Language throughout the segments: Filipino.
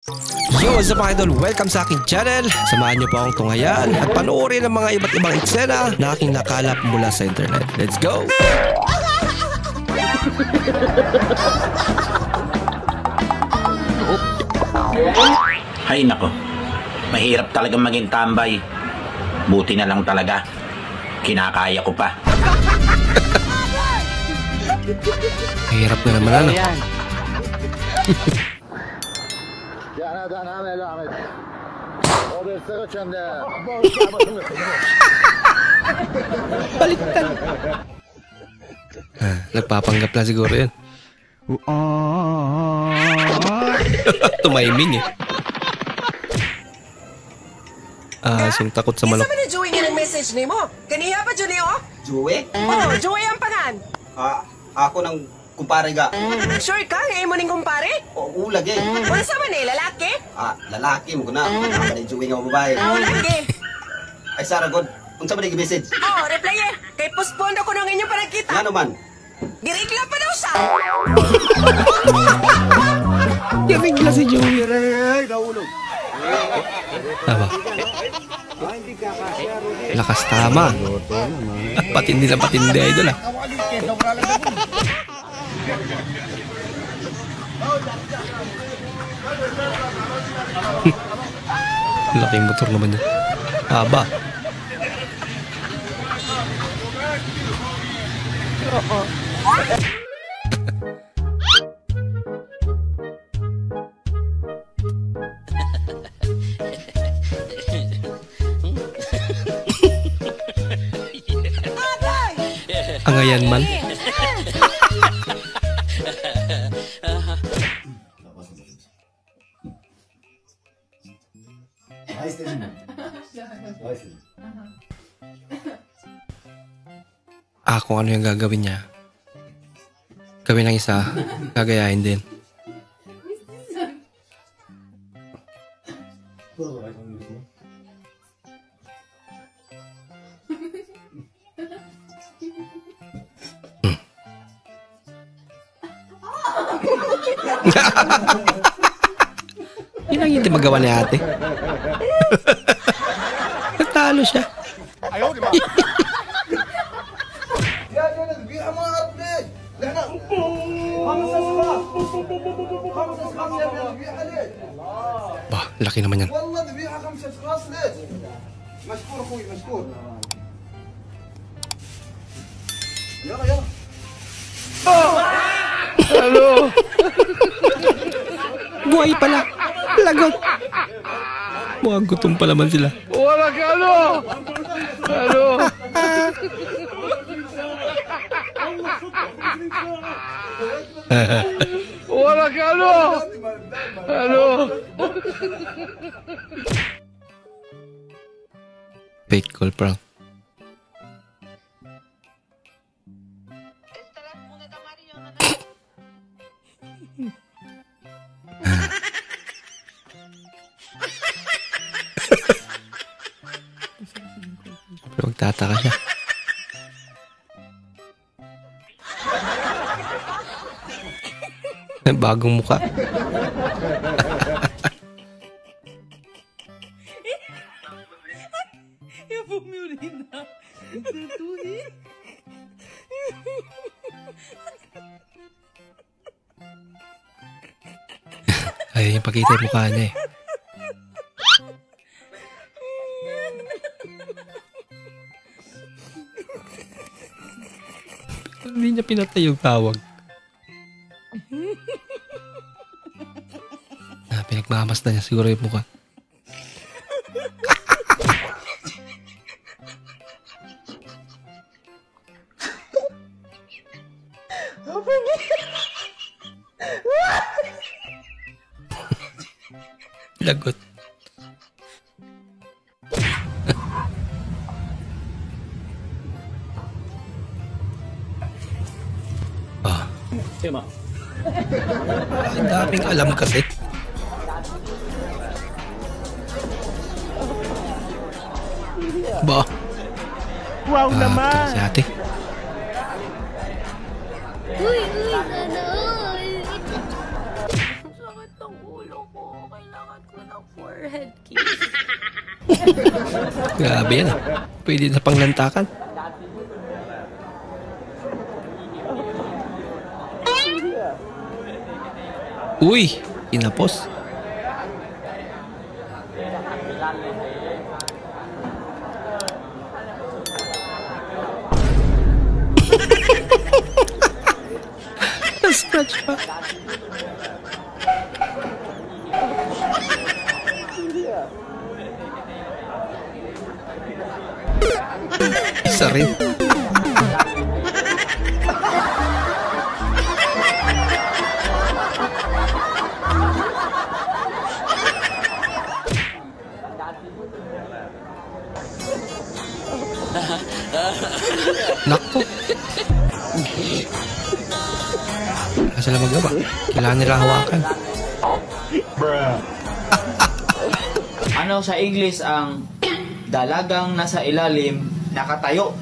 Yo, what's up mga idol? Welcome sa aking channel. Samahan niyo po akong tunghayan at panoorin ang mga iba't ibang eksena na aking nakalap mula sa internet. Let's go! Ay nako, mahirap talaga maging tambay. Buti na lang talaga, kinakaya ko pa. Mahirap na naman ano. Baliktad. Nagpapanggap lang siguro yun. Tumiming eh. Asong takot sa manok. Isa man na Joey nga ng message ni mo? Kaniya pa Joey o? Joey? Oo, Joey ang pangan. Ako ng kumpare ga. Sure ka? Ngayon mo ning kumpare? O, ulag eh. Wala sa man eh, lalaki? Lalaki mo ko na. Nama ni Joey nga babae. Lagi. Ay, Saragod. Unsa ba nag message? Oo, reply eh. Kay postpone ako nung inyong panagkita. Nga naman. Girigla pa daw siya. Girigla si Joey. Tama. Lakas tama. Patindi na patindi idol ah. Laking motor naman yan. Haba. Angayan man. Kung ano yung gagawin niya, gawin ng isa, gagayahin din. Yun ang hindi magawa ni ate. Nagtalo siya. Bah, laki naman yan. Hello. Buhay pala. Lagot. Mukhang gutom pala man sila. Wala ka ano? Ano? Wala ka ano? Ano? Fake call prank. Pero magtataka siya. Bagong muka. Ayaw niya pakita yung mukha niya eh. Hindi niya pinatay yung tawag. Pinagmamasdan niya siguro yung mukha. Lagot. Ang daming alam kasi. Ba? Wow naman! Si ate. Uy, sana all. Sakit ng ulo ko. Kailangan ako ng forehead kiss. Grabe yan ah. Pwede na panglantakan. Uy! Inapos. Na-scratch pa. Isa rin. Nakpo. Kasi lang magawa. Kailangan nila hawakan. Ano sa English ang dalagang nasa ilalim nakatayo?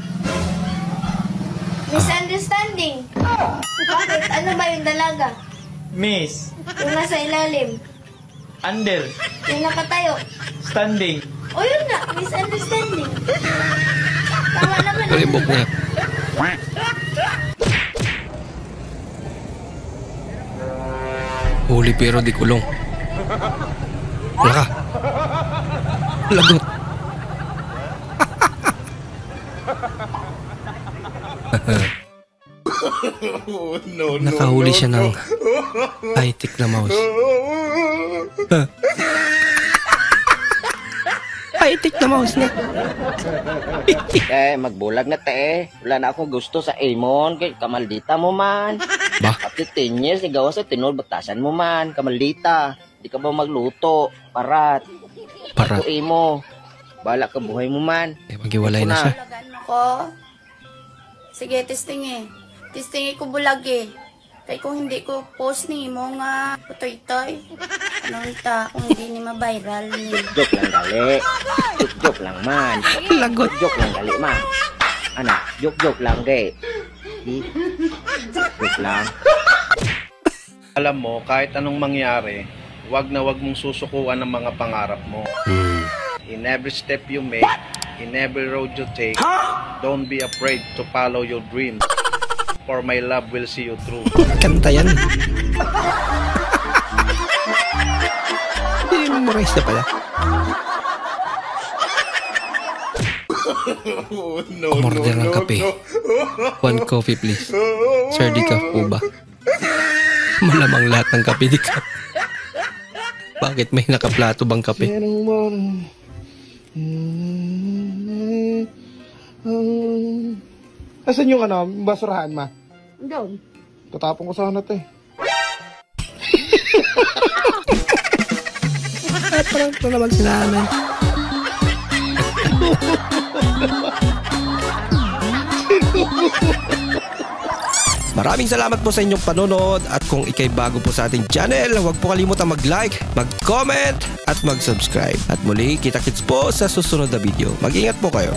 Misunderstanding. Bakit? Ano ba yung dalaga? Miss, Yung nasa ilalim. under, Yung nakatayo. standing. O yun na, misunderstanding. Tama naman. Ribok na yan. Huli pero di kulong. Laka. Lagot. Nakahuli siya ng high-tech na mouse. High-tech na mouse na. Magbulag na te. Wala na akong gusto sa Amon. Kay kamaldita mo man. Ba? After 10 years, igawa sa tinol, batasan mo man. Kamaldita. Di ka ba magluto? Parat. Parat. Ako Amo. Bala ka buhay mo man. Magiwalay na siya. Bulagan ako. Sige, testing eh. Testing ko bulag eh. Kaya kung hindi ko post ni mo nga putoy-toy. Anong ta kung hindi ni ma-viral ni. Joke lang gali. Joke lang man. Lagot. Joke lang gali man. Ano? Joke lang gay. Joke lang. Alam mo, kahit anong mangyari, wag na wag mong susukuan ang mga pangarap mo. In every step you make, in every road you take, don't be afraid to follow your dreams. For my love will see you through. Kanta yan. Memorize na pala. Order ng kape. 1 coffee please. Sir, di ka po ba? Malamang lahat ng kape di ka. Bakit may nakaplato bang kape? Asan yung basurahan, ma? Doon. Tatapon ko sana ito eh. Parang ito naman si nanay. Maraming salamat po sa inyong panonood at kung ikay bago po sa ating channel, huwag po kalimutan mag-like, mag-comment at mag-subscribe. At muli, kita-kits po sa susunod na video. Mag-ingat po kayo.